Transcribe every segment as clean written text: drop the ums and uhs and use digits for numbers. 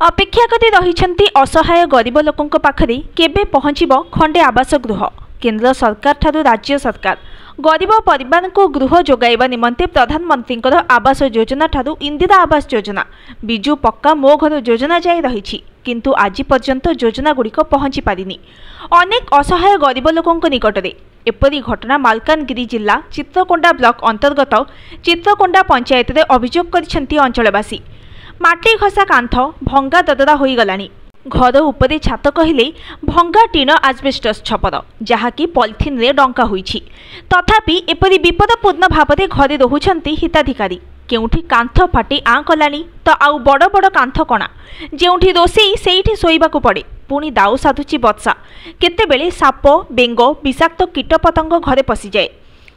अपेक्षा करी रही असहाय गरीब लोकों पाखरे केबे पहुंचीब खंडे आवास गृह। केंद्र सरकार ठारू राज्य सरकार गरीब परिवार को गृह जोगाइबा निमंते प्रधानमंत्री आवास योजना ठारू इंदिरा आवास योजना बिजु पक्का मो घर योजना जाई रही, किंतु आज पर्यंत योजना गुड़िक पहुंची पारिनी। अनेक असहाय गरीब लोकों निकटरे एपरी घटना मालकानगिरी जिला चित्रकोंडा ब्लॉक अंतर्गत चित्रकोंडा पंचायत रे अभियोग करिसेंती अंचलवासी। माटी खसा कांथ भंगा ददरा हो गलानी। घर उपरे छात कहले भंगा टीण आजबेस्टस छपर जहाँकि पॉलिथिन रे डंका होईछि। तथापि एपरी विपदपूर्ण भावरे घरे रहुछंती हिताधिकारी। केउठी कांथ फाटी आँ कलानी तो आउ बड़ बड़ कांथ कणा जेउठी रोषेई सेइठी शोइबाकू पड़े। पुणी दाउ साधुची बत्सा केतेबेले साप बेंग विषाक्त कीटपतंग घरे पशि जाए।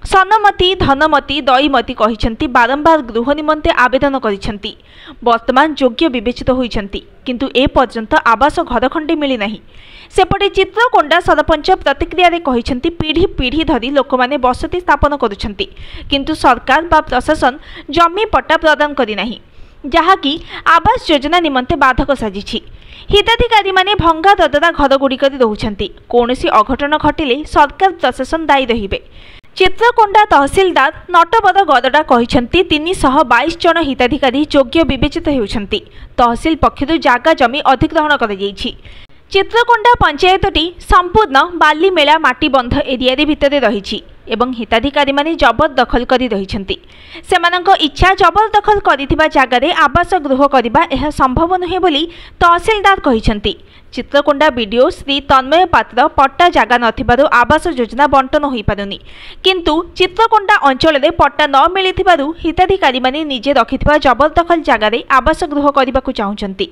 सनमती धनमती दईमती कहिसेंती बारंबार गृह निमंते आवेदन करिसेंती। वर्तमान योग्य विवेचित होइसेंती, किंतु ए पर्यंत आवास घर खंडे मिली नहीं। सेपटे चित्रकोंडा सरपंच प्रतिक्रिया रे कहिसेंती पीढ़ी पीढ़ी धरी लोकमाने बसति स्थापन करुछंती, किंतु सरकार बा प्रशासन जमी पट्टा प्रदान करि नाही, जहाँकि आवास योजना निमंते बाधक साजिछि। हिताधिकारी माने भंगा ददरा घर गुड़िकरी रहुछंती। कौनसी अघटन घटिले सरकार प्रशासन दायी रहिबे। चित्रकोंडा तहसीलदार नटवर गदडा कहिसेंती 322 जन हिताधिकारी योग्य विवेचित हेउछंती। तहसील पक्षरु जागा जमी अधिग्रहण करा जायछि। चित्रकोंडा पंचायतटी संपूर्ण बाली मेला माटी बंध एरिया भितर रही एवं हिताधिकारी माने जबरदखल करी रहिछंती। सेमानंक इच्छा जबरदखल करिथिबा जागारे आवास गृह करिबा एहा संभव नहे बोली तहसीलदार कहिछंती। चित्रकोंडा बीडीओ श्री तन्मय पात्र पट्टा जागा नथिबारु आवास योजना बंटन होई पारुनी, किंतु चित्रकोंडा अंचल रे पट्टा न मिलिथिबारु हिताधिकारी माने निजे रखिथिबा जबरदखल जागारे आवास गृह करिबाकू चाहुचंती।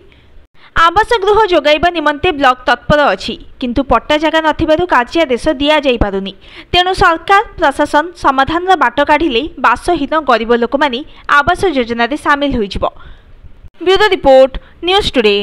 आवास गृह जोगाइबा निमंते ब्लॉक तत्पर अछि, किंतु पट्टा जागा नथिबारु कार्यादेश दिया जाई पारुनी। तेणु सरकार प्रशासन समाधान बाट काढिले बासहीन गरीब लोक माने आवास योजना रे शामिल होइजिबो। Bureau report news today.